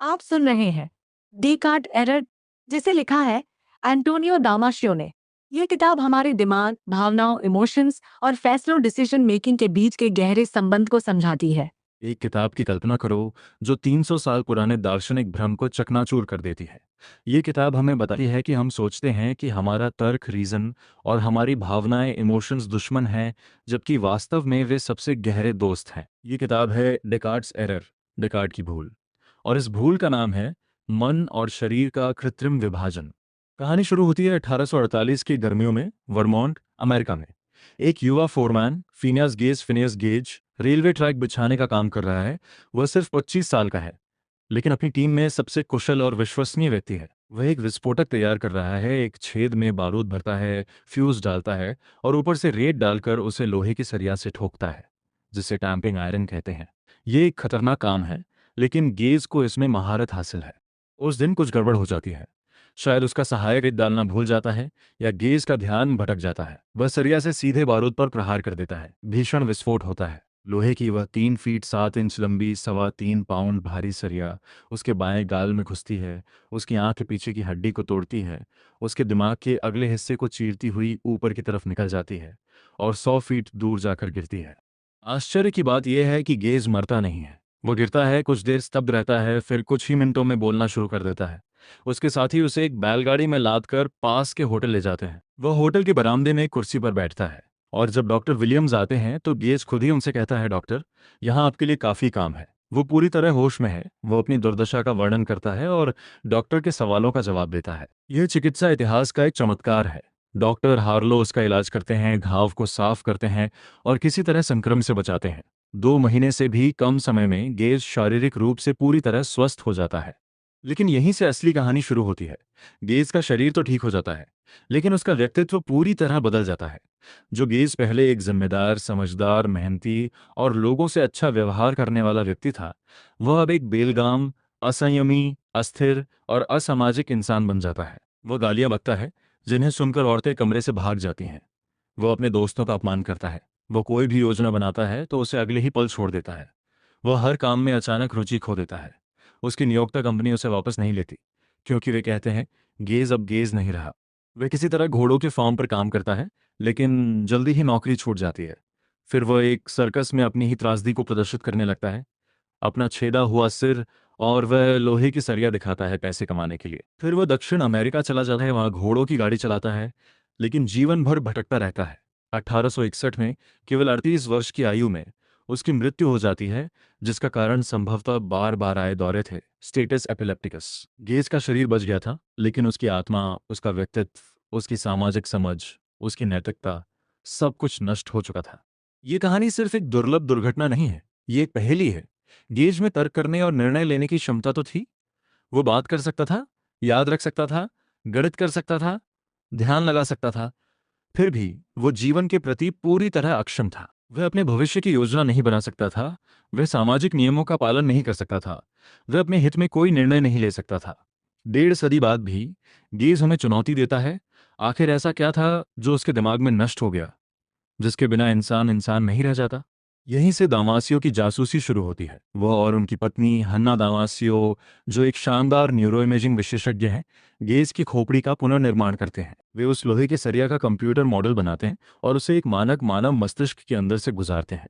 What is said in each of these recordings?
आप सुन रहे हैं डेकार्ट एरर, जिसे लिखा है एंटोनियो दामाशियो ने। यह किताब हमारे दिमाग, भावनाओं, इमोशंस और फैसलों डिसीजन मेकिंग के बीच के गहरे संबंध को समझाती है। एक किताब की कल्पना करो जो 300 साल पुराने दार्शनिक भ्रम को चकनाचूर कर देती है। ये किताब हमें बताती है कि हम सोचते हैं कि हमारा तर्क, रीज़न और हमारी भावनाएं, इमोशंस दुश्मन हैं, जबकि वास्तव में वे सबसे गहरे दोस्त हैं। ये किताब है डेकार्ट्स एरर, डेकार्ट की भूल। और इस भूल का नाम है मन और शरीर का कृत्रिम विभाजन। कहानी शुरू होती है 1848 की गर्मियों में, वर्मोंट, अमेरिका में। एक युवा foreman Phineas Gage railway track बिछाने का काम कर रहा है। वह सिर्फ 25 साल का है, लेकिन अपनी टीम में सबसे कुशल और विश्वसनीय व्यक्ति है। वह एक विस्फोटक तैयार कर रहा है, एक छेद में बारूद भरता है, फ्यूज डालता है और ऊपर से रेत डालकर उसे लोहे की सरिया से ठोकता है, जिसे टैंपिंग आयरन कहते हैं। ये एक खतरनाक काम है, लेकिन गेज को इसमें महारत हासिल है। उस दिन कुछ गड़बड़ हो जाती है। शायद उसका सहायक रेत डालना भूल जाता है या गेज का ध्यान भटक जाता है। वह सरिया से सीधे बारूद पर प्रहार कर देता है। भीषण विस्फोट होता है। लोहे की वह 3 फीट 7 इंच लंबी, 3.25 पाउंड भारी सरिया उसके बाएं गाल में घुसती है, उसकी आंख के पीछे की हड्डी को तोड़ती है, उसके दिमाग के अगले हिस्से को चीरती हुई ऊपर की तरफ निकल जाती है और 100 फीट दूर जाकर गिरती है। आश्चर्य की बात यह है कि गेज मरता नहीं है। वो गिरता है, कुछ देर स्तब्ध रहता है, फिर कुछ ही मिनटों में बोलना शुरू कर देता है। उसके साथी उसे एक बैलगाड़ी में लाद कर पास के होटल ले जाते हैं। वह होटल के बरामदे में एक कुर्सी पर बैठता है और जब डॉक्टर विलियम्स आते हैं तो गेज खुद ही उनसे कहता है, डॉक्टर, यहाँ आपके लिए काफ़ी काम है। वो पूरी तरह होश में है। वो अपनी दुर्दशा का वर्णन करता है और डॉक्टर के सवालों का जवाब देता है। यह चिकित्सा इतिहास का एक चमत्कार है। डॉक्टर हार्लो उसका इलाज करते हैं, घाव को साफ करते हैं और किसी तरह संक्रमण से बचाते हैं। 2 महीने से भी कम समय में गेज शारीरिक रूप से पूरी तरह स्वस्थ हो जाता है। लेकिन यहीं से असली कहानी शुरू होती है। गेज का शरीर तो ठीक हो जाता है, लेकिन उसका व्यक्तित्व पूरी तरह बदल जाता है। जो गेज पहले एक जिम्मेदार, समझदार, मेहनती और लोगों से अच्छा व्यवहार करने वाला व्यक्ति था, वह अब एक बेलगाम, असंयमी, अस्थिर और असामाजिक इंसान बन जाता है। वह गालियां बकता है, जिन्हें सुनकर औरतें कमरे से भाग जाती हैं। वह अपने दोस्तों का अपमान करता है। वह कोई भी योजना बनाता है तो उसे अगले ही पल छोड़ देता है। वह हर काम में अचानक रुचि खो देता है। उसकी नियोक्ता कंपनी उसे वापस नहीं लेती, क्योंकि वे कहते हैं गेज अब गेज नहीं रहा। वह किसी तरह घोड़ों के फार्म पर काम करता है, लेकिन जल्दी ही नौकरी छूट जाती है। फिर वह एक सर्कस में अपनी ही त्रासदी को प्रदर्शित करने लगता है, अपना छेदा हुआ सिर, और वह लोहे की सरिया दिखाता है पैसे कमाने के लिए। फिर वह दक्षिण अमेरिका चला जाता है, वहाँ घोड़ों की गाड़ी चलाता है, लेकिन जीवन भर भटकता रहता है। 1861 में केवल 38 वर्ष की आयु में उसकी मृत्यु हो जाती है, जिसका कारण संभवतः बार बार आए दौरे थे, स्टेटस एपिलेप्टिकस। गेज का शरीर बच गया था, लेकिन उसकी आत्मा, उसका व्यक्तित्व, उसकी सामाजिक समझ, उसकी नैतिकता, सब कुछ नष्ट हो चुका था। ये कहानी सिर्फ एक दुर्लभ दुर्घटना नहीं है, ये एक पहेली है। गेज में तर्क करने और निर्णय लेने की क्षमता तो थी। वो बात कर सकता था, याद रख सकता था, गणित कर सकता था, ध्यान लगा सकता था। फिर भी वो जीवन के प्रति पूरी तरह अक्षम था। वह अपने भविष्य की योजना नहीं बना सकता था। वह सामाजिक नियमों का पालन नहीं कर सकता था। वह अपने हित में कोई निर्णय नहीं ले सकता था। 1.5 सदी बाद भी गेज हमें चुनौती देता है। आखिर ऐसा क्या था जो उसके दिमाग में नष्ट हो गया, जिसके बिना इंसान इंसान नहीं रह जाता? यहीं से दामासियो की जासूसी शुरू होती है। वह और उनकी पत्नी हन्ना दामासियो, जो एक शानदार न्यूरो इमेजिंग विशेषज्ञ हैं, गेज की खोपड़ी का पुनर्निर्माण करते हैं। वे उस लोहे के सरिया का कंप्यूटर मॉडल बनाते हैं और उसे एक मानक मानव मस्तिष्क के अंदर से गुजारते हैं।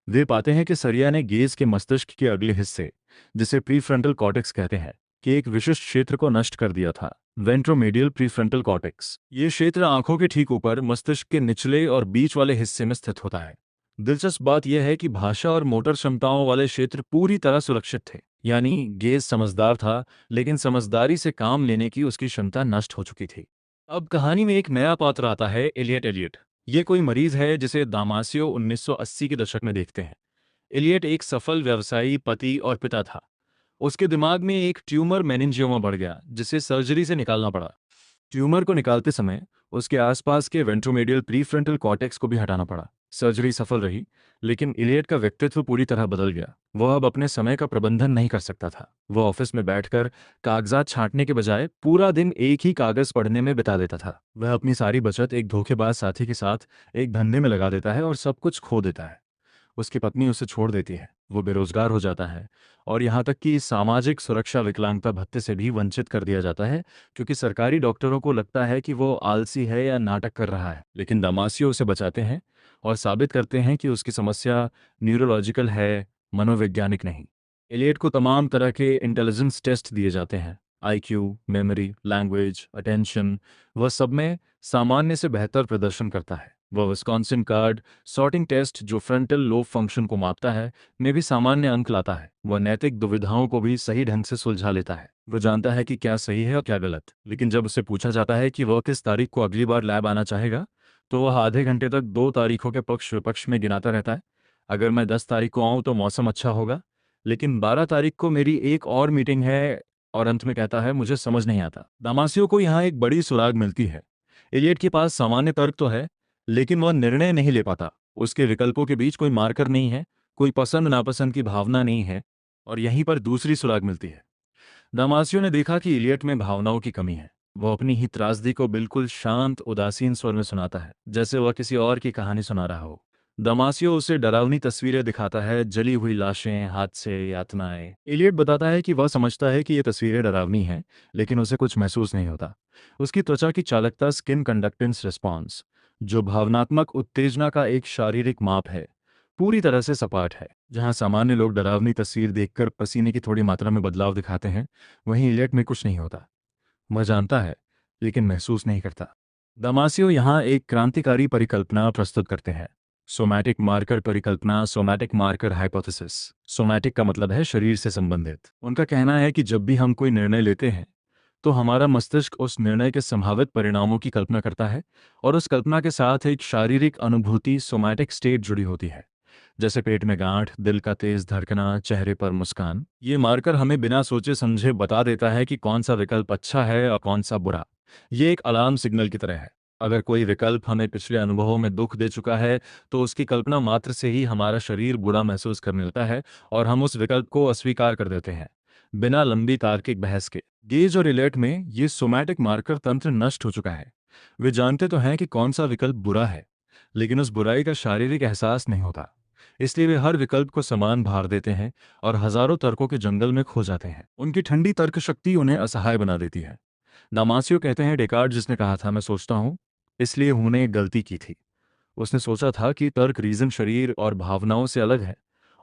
वे पाते हैं कि सरिया ने गेज के मस्तिष्क के अगले हिस्से, जिसे प्रीफ्रंटल कॉर्टेक्स कहते हैं, के एक विशिष्ट क्षेत्र को नष्ट कर दिया था, वेंट्रोमीडियल प्रीफ्रंटल कॉर्टेक्स। ये क्षेत्र आंखों के ठीक ऊपर मस्तिष्क के निचले और बीच वाले हिस्से में स्थित होता है। दिलचस्प बात यह है कि भाषा और मोटर क्षमताओं वाले क्षेत्र पूरी तरह सुरक्षित थे। यानी गेज समझदार था, लेकिन समझदारी से काम लेने की उसकी क्षमता नष्ट हो चुकी थी। अब कहानी में एक नया पात्र आता है, एलियट एलियट। ये कोई मरीज है जिसे दामासियो 1980 के दशक में देखते हैं। एलियट एक सफल व्यवसायी, पति और पिता था। उसके दिमाग में एक ट्यूमर मेनिंजियोमा बढ़ गया, जिसे सर्जरी से निकालना पड़ा। ट्यूमर को निकालते समय उसके आसपास के वेंट्रोमीडियल प्रीफ्रंटल कॉर्टेक्स को भी हटाना पड़ा। सर्जरी सफल रही, लेकिन इलियट का व्यक्तित्व पूरी तरह बदल गया। वह अब अपने समय का प्रबंधन नहीं कर सकता था। वह ऑफिस में बैठकर कागजात छांटने के बजाय पूरा दिन एक ही कागज पढ़ने में बिता देता था। वह अपनी सारी बचत एक धोखेबाज साथी के साथ एक धंधे में लगा देता है और सब कुछ खो देता है। उसकी पत्नी उसे छोड़ देती है। वो बेरोजगार हो जाता है और यहाँ तक कि सामाजिक सुरक्षा विकलांगता भत्ते से भी वंचित कर दिया जाता है, क्योंकि सरकारी डॉक्टरों को लगता है कि वो आलसी है या नाटक कर रहा है। लेकिन दामासियो उसे बचाते हैं और साबित करते हैं कि उसकी समस्या न्यूरोलॉजिकल है, मनोवैज्ञानिक नहीं। एलियट को तमाम तरह के इंटेलिजेंस टेस्ट दिए जाते हैं, आईक्यू, मेमोरी, लैंग्वेज, अटेंशन। वह सब में सामान्य से बेहतर प्रदर्शन करता है। वह विस्कॉन्सिन कार्ड सॉर्टिंग टेस्ट, जो फ्रंटल लोब फंक्शन को मापता है, में भी सामान्य अंक लाता है। वह नैतिक दुविधाओं को भी सही ढंग से सुलझा लेता है। वह जानता है कि क्या सही है और क्या गलत। लेकिन जब उसे पूछा जाता है कि वह किस तारीख को अगली बार लैब आना चाहेगा, तो वह आधे घंटे तक 2 तारीखों के पक्ष विपक्ष में गिनाता रहता है। अगर मैं 10 तारीख को आऊँ तो मौसम अच्छा होगा, लेकिन 12 तारीख को मेरी एक और मीटिंग है। और अंत में कहता है, मुझे समझ नहीं आता। दामासियो को यहाँ एक बड़ी सुराग मिलती है। एलियट के पास सामान्य तर्क तो है, लेकिन वह निर्णय नहीं ले पाता। उसके विकल्पों के बीच कोई मार्कर नहीं है, कोई पसंद नापसंद की भावना नहीं है। और यहीं पर दूसरी सुराग मिलती है। दामासियो ने देखा कि इलियट में भावनाओं की कमी है। वह अपनी ही त्रासदी को बिल्कुल शांत उदासीन स्वर में सुनाता है, जैसे वह किसी और की कहानी सुना रहा हो। दामासियो उसे डरावनी तस्वीरें दिखाता है, जली हुई लाशें, हादसे, यातनाएं। इलियट बताता है कि वह समझता है कि ये तस्वीरें डरावनी हैं, लेकिन उसे कुछ महसूस नहीं होता। उसकी त्वचा की चालकता, स्किन कंडक्टेंस रिस्पॉन्स, जो भावनात्मक उत्तेजना का एक शारीरिक माप है, पूरी तरह से सपाट है। जहां सामान्य लोग डरावनी तस्वीर देखकर पसीने की थोड़ी मात्रा में बदलाव दिखाते हैं, वहीं इलियट में कुछ नहीं होता। वह जानता है, लेकिन महसूस नहीं करता। दामासियो यहाँ एक क्रांतिकारी परिकल्पना प्रस्तुत करते हैं, सोमैटिक मार्कर परिकल्पना, सोमैटिक मार्कर हाइपोथेसिस। सोमैटिक का मतलब है शरीर से संबंधित। उनका कहना है कि जब भी हम कोई निर्णय लेते हैं, तो हमारा मस्तिष्क उस निर्णय के संभावित परिणामों की कल्पना करता है, और उस कल्पना के साथ एक शारीरिक अनुभूति, सोमैटिक स्टेट, जुड़ी होती है, जैसे पेट में गांठ, दिल का तेज धड़कना, चेहरे पर मुस्कान। ये मार्कर हमें बिना सोचे समझे बता देता है कि कौन सा विकल्प अच्छा है और कौन सा बुरा। ये एक अलार्म सिग्नल की तरह है। अगर कोई विकल्प हमें पिछले अनुभवों में दुख दे चुका है, तो उसकी कल्पना मात्र से ही हमारा शरीर बुरा महसूस करने लगता है और हम उस विकल्प को अस्वीकार कर देते हैं, बिना लंबी तार्किक बहस के। गेज और इलेट में ये सोमैटिक मार्कर तंत्र नष्ट हो चुका है। वे जानते तो हैं कि कौन सा विकल्प बुरा है, लेकिन उस बुराई का शारीरिक एहसास नहीं होता। इसलिए वे हर विकल्प को समान भार देते हैं और हजारों तर्कों के जंगल में खो जाते हैं। उनकी ठंडी तर्क शक्ति उन्हें असहाय बना देती है। दामासियो कहते हैं, डेकार्ड जिसने कहा था मैं सोचता हूं, इसलिए उन्हें एक गलती की थी। उसने सोचा था कि तर्क रीजन शरीर और भावनाओं से अलग है,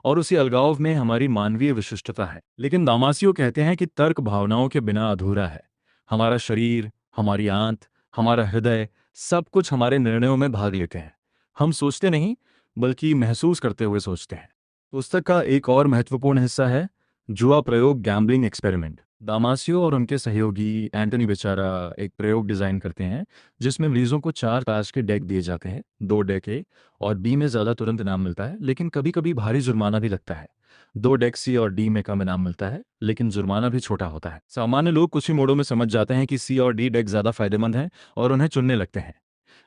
और उसी अलगाव में हमारी मानवीय विशिष्टता है। लेकिन दामासियो कहते हैं कि तर्क भावनाओं के बिना अधूरा है। हमारा शरीर, हमारी आंत, हमारा हृदय, सब कुछ हमारे निर्णयों में भाग लेते हैं। हम सोचते नहीं, बल्कि महसूस करते हुए सोचते हैं। पुस्तक का एक और महत्वपूर्ण हिस्सा है जुआ प्रयोग, गैम्बलिंग एक्सपेरिमेंट। दामासियो और उनके सहयोगी एंटनी बेचारा एक प्रयोग डिजाइन करते हैं, जिसमें मरीजों को 4 ताश के डेक दिए जाते हैं। 2 डेक ए और बी में ज्यादा तुरंत इनाम मिलता है, लेकिन कभी कभी भारी जुर्माना भी लगता है। 2 डेक सी और डी में कम इनाम मिलता है, लेकिन जुर्माना भी छोटा होता है। सामान्य लोग कुछ ही मोड़ों में समझ जाते हैं कि सी और डी डेक ज्यादा फायदेमंद हैं और उन्हें चुनने लगते हैं।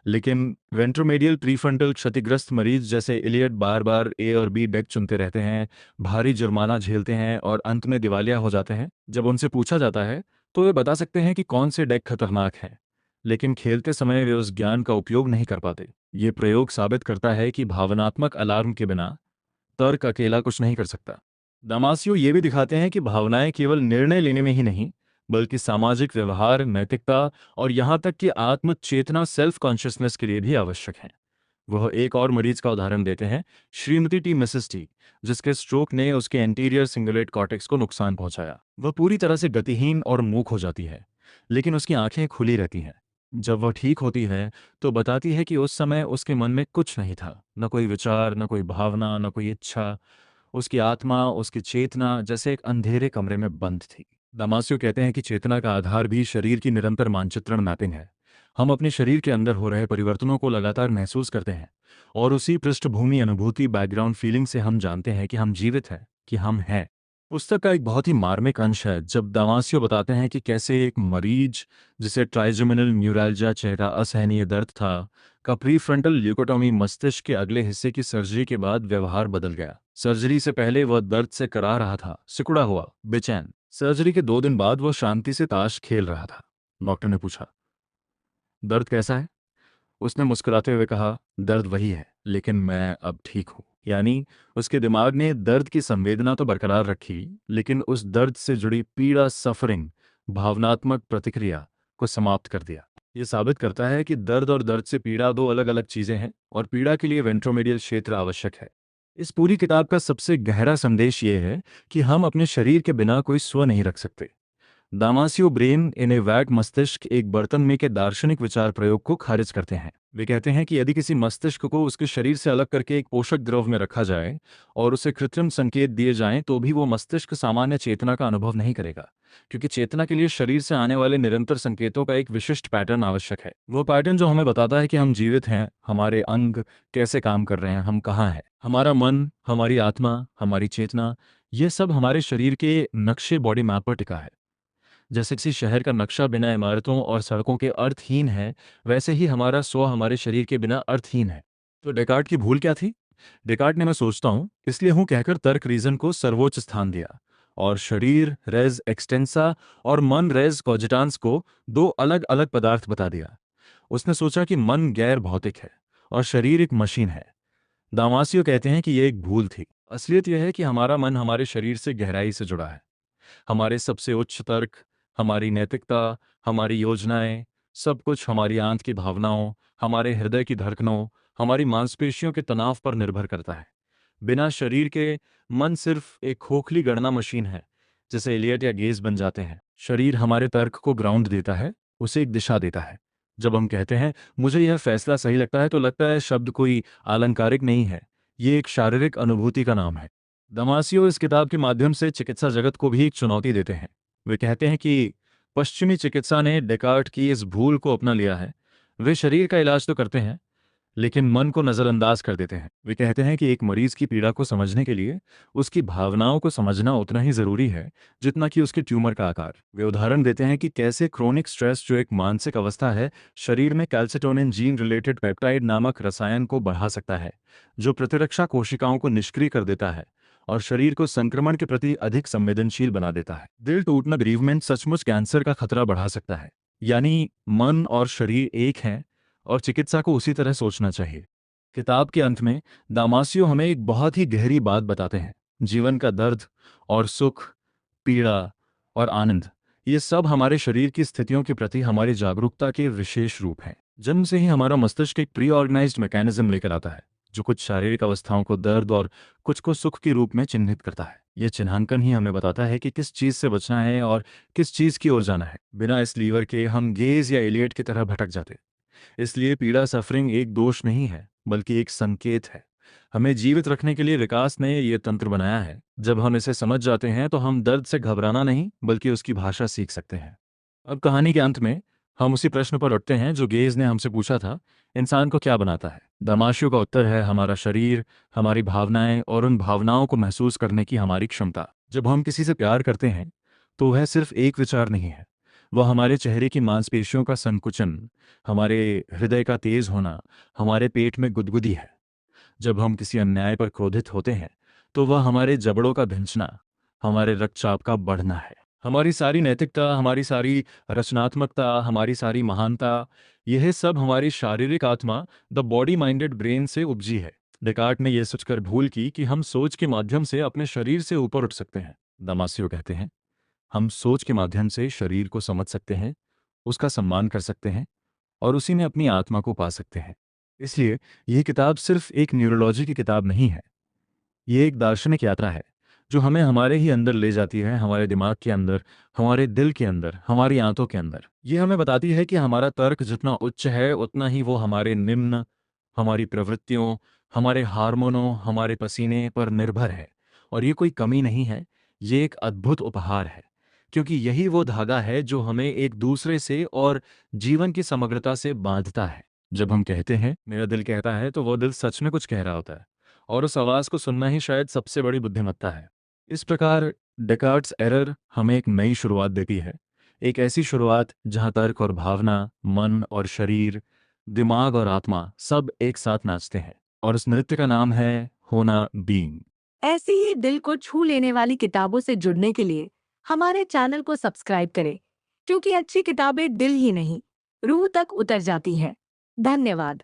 लेकिन वेंट्रोमेडियल प्रीफ्रंटल क्षतिग्रस्त मरीज जैसे इलियट बार बार ए और बी डेक चुनते रहते हैं, भारी जुर्माना झेलते हैं और अंत में दिवालिया हो जाते हैं। जब उनसे पूछा जाता है, तो वे बता सकते हैं कि कौन से डेक खतरनाक हैं, लेकिन खेलते समय वे उस ज्ञान का उपयोग नहीं कर पाते। ये प्रयोग साबित करता है कि भावनात्मक अलार्म के बिना तर्क अकेला कुछ नहीं कर सकता। दामासियो ये भी दिखाते हैं कि भावनाएं केवल निर्णय लेने में ही नहीं, बल्कि सामाजिक व्यवहार, नैतिकता और यहाँ तक कि आत्म चेतना, सेल्फ कॉन्शियसनेस के लिए भी आवश्यक हैं। वह एक और मरीज का उदाहरण देते हैं, श्रीमती टी मिसेस टी, जिसके स्ट्रोक ने उसके एंटीरियर सिंगुलेट कॉर्टेक्स को नुकसान पहुंचाया। वह पूरी तरह से गतिहीन और मूक हो जाती है, लेकिन उसकी आंखें खुली रहती हैं। जब वह ठीक होती है, तो बताती है कि उस समय उसके मन में कुछ नहीं था, न कोई विचार, न कोई भावना, न कोई इच्छा। उसकी आत्मा, उसकी चेतना जैसे एक अंधेरे कमरे में बंद थी। दामासियो कहते हैं कि चेतना का आधार भी शरीर की निरंतर मानचित्रण मैपिंग है। हम अपने शरीर के अंदर हो रहे परिवर्तनों को लगातार महसूस करते हैं, और उसी पृष्ठभूमि अनुभूति, बैकग्राउंड फीलिंग से हम जानते हैं कि हम जीवित हैं, कि हम हैं। पुस्तक का एक बहुत ही मार्मिक अंश है जब दामासियो बताते हैं कि कैसे एक मरीज जिसे ट्राइजेमिनल न्यूरैल्जिया, चेहरा असहनीय दर्द था, का प्रीफ्रंटल ल्यूकोटॉमी, मस्तिष्क के अगले हिस्से की सर्जरी के बाद व्यवहार बदल गया। सर्जरी से पहले वह दर्द से करा रहा था, सिकुड़ा हुआ, बेचैन। सर्जरी के 2 दिन बाद वह शांति से ताश खेल रहा था। डॉक्टर ने पूछा, दर्द कैसा है? उसने मुस्कुराते हुए कहा, दर्द वही है, लेकिन मैं अब ठीक हूँ। यानी उसके दिमाग ने दर्द की संवेदना तो बरकरार रखी, लेकिन उस दर्द से जुड़ी पीड़ा, सफरिंग, भावनात्मक प्रतिक्रिया को समाप्त कर दिया। ये साबित करता है कि दर्द और दर्द से पीड़ा दो अलग अलग चीजें हैं और पीड़ा के लिए वेंट्रोमीडियल क्षेत्र आवश्यक है। इस पूरी किताब का सबसे गहरा संदेश ये है कि हम अपने शरीर के बिना कोई स्व नहीं रख सकते। दामासियो ब्रेन इन ए वैक मस्तिष्क एक बर्तन में के दार्शनिक विचार प्रयोग को खारिज करते हैं। वे कहते हैं कि यदि किसी मस्तिष्क को उसके शरीर से अलग करके एक पोषक द्रव में रखा जाए और उसे कृत्रिम संकेत दिए जाएं तो भी वो मस्तिष्क सामान्य चेतना का अनुभव नहीं करेगा, क्योंकि चेतना के लिए शरीर से आने वाले निरंतर संकेतों का एक विशिष्ट पैटर्न आवश्यक है। वो पैटर्न जो हमें बताता है कि हम जीवित हैं, हमारे अंग कैसे काम कर रहे हैं, हम कहाँ हैं। हमारा मन, हमारी आत्मा, हमारी चेतना, ये सब हमारे शरीर के नक्शे, बॉडी मैप पर टिका है। जैसे किसी शहर का नक्शा बिना इमारतों और सड़कों के अर्थहीन है, वैसे ही हमारा स्व हमारे शरीर के बिना अर्थहीन है। तो डेकार्ट की भूल क्या थी? डेकार्ट ने मैं सोचता हूँ इसलिए हूँ कहकर तर्क रीजन को सर्वोच्च स्थान दिया और शरीर रेज एक्सटेंसा और मन रेज कॉजिटांस को दो अलग अलग पदार्थ बता दिया। उसने सोचा कि मन गैर भौतिक है और शरीर एक मशीन है। दामासियो कहते हैं कि यह एक भूल थी। असलियत यह है कि हमारा मन हमारे शरीर से गहराई से जुड़ा है। हमारे सबसे उच्च तर्क, हमारी नैतिकता, हमारी योजनाएं, सब कुछ हमारी आंत की भावनाओं, हमारे हृदय की धड़कनों, हमारी मांसपेशियों के तनाव पर निर्भर करता है। बिना शरीर के मन सिर्फ एक खोखली गणना मशीन है, जैसे एलियट या गेज बन जाते हैं। शरीर हमारे तर्क को ग्राउंड देता है, उसे एक दिशा देता है। जब हम कहते हैं मुझे यह फैसला सही लगता है, तो लगता है शब्द कोई आलंकारिक नहीं है, ये एक शारीरिक अनुभूति का नाम है। दमासियो इस किताब के माध्यम से चिकित्सा जगत को भी एक चुनौती देते हैं। वे कहते हैं कि पश्चिमी चिकित्सा ने डेकार्ट की इस भूल को अपना लिया है। वे शरीर का इलाज तो करते हैं, लेकिन मन को नजरअंदाज कर देते हैं। वे कहते हैं कि एक मरीज की पीड़ा को समझने के लिए उसकी भावनाओं को समझना उतना ही जरूरी है जितना कि उसके ट्यूमर का आकार। वे उदाहरण देते हैं कि कैसे क्रोनिक स्ट्रेस, जो एक मानसिक अवस्था है, शरीर में कैल्सिटोनिन जीन रिलेटेड पेप्टाइड नामक रसायन को बढ़ा सकता है, जो प्रतिरक्षा कोशिकाओं को निष्क्रिय कर देता है और शरीर को संक्रमण के प्रति अधिक संवेदनशील बना देता है। दिल टूटना, बेरीवमेंट सचमुच कैंसर का खतरा बढ़ा सकता है। यानी मन और शरीर एक हैं और चिकित्सा को उसी तरह सोचना चाहिए। किताब के अंत में दामासियो हमें एक बहुत ही गहरी बात बताते हैं। जीवन का दर्द और सुख, पीड़ा और आनंद, ये सब हमारे शरीर की स्थितियों के प्रति हमारी जागरूकता के विशेष रूप हैं। जन्म से ही हमारा मस्तिष्क एक प्री ऑर्गेनाइज्ड मैकेनिज्म लेकर आता है, जो कुछ शारीरिक अवस्थाओं को दर्द और कुछ को सुख के रूप में चिन्हित करता है। यह चिन्हांकन ही हमें बताता है कि किस चीज से बचना है और किस चीज की ओर जाना है। बिना इस लीवर के हम गेज या एलियट की तरह भटक जाते। इसलिए पीड़ा, सफरिंग एक दोष नहीं है, बल्कि एक संकेत है। हमें जीवित रखने के लिए विकास ने ये तंत्र बनाया है। जब हम इसे समझ जाते हैं तो हम दर्द से घबराना नहीं, बल्कि उसकी भाषा सीख सकते हैं। अब कहानी के अंत में हम उसी प्रश्न पर उठते हैं जो गेज ने हमसे पूछा था, इंसान को क्या बनाता है? दामाशियो का उत्तर है हमारा शरीर, हमारी भावनाएं और उन भावनाओं को महसूस करने की हमारी क्षमता। जब हम किसी से प्यार करते हैं तो वह सिर्फ एक विचार नहीं है, वह हमारे चेहरे की मांसपेशियों का संकुचन, हमारे हृदय का तेज होना, हमारे पेट में गुदगुदी है। जब हम किसी अन्याय पर क्रोधित होते हैं तो वह हमारे जबड़ों का भिंचना, हमारे रक्तचाप का बढ़ना है। हमारी सारी नैतिकता, हमारी सारी रचनात्मकता, हमारी सारी महानता, यह सब हमारी शारीरिक आत्मा, द बॉडी माइंडेड ब्रेन से उपजी है। डेकार्ट ने यह सोचकर भूल की कि हम सोच के माध्यम से अपने शरीर से ऊपर उठ सकते हैं। दामासियो कहते हैं हम सोच के माध्यम से शरीर को समझ सकते हैं, उसका सम्मान कर सकते हैं और उसी में अपनी आत्मा को पा सकते हैं। इसलिए यह किताब सिर्फ एक न्यूरोलॉजी की किताब नहीं है, ये एक दार्शनिक यात्रा है जो हमें हमारे ही अंदर ले जाती है, हमारे दिमाग के अंदर, हमारे दिल के अंदर, हमारी आंतों के अंदर। ये हमें बताती है कि हमारा तर्क जितना उच्च है उतना ही वो हमारे निम्न, हमारी प्रवृत्तियों, हमारे हार्मोनों, हमारे पसीने पर निर्भर है। और ये कोई कमी नहीं है, ये एक अद्भुत उपहार है, क्योंकि यही वो धागा है जो हमें एक दूसरे से और जीवन की समग्रता से बांधता है। जब हम कहते हैं मेरा दिल कहता है, तो वो दिल सच में कुछ कह रहा होता है और उस आवाज को सुनना ही शायद सबसे बड़ी बुद्धिमत्ता है। इस प्रकार डेकार्ट्स एरर हमें एक नई शुरुआत देती है, एक ऐसी शुरुआत जहां तर्क और भावना, मन और शरीर, दिमाग और आत्मा सब एक साथ नाचते हैं। और इस नृत्य का नाम है होना, बीइंग। ऐसी ही दिल को छू लेने वाली किताबों से जुड़ने के लिए हमारे चैनल को सब्सक्राइब करें, क्योंकि अच्छी किताबें दिल ही नहीं, रूह तक उतर जाती हैं। धन्यवाद।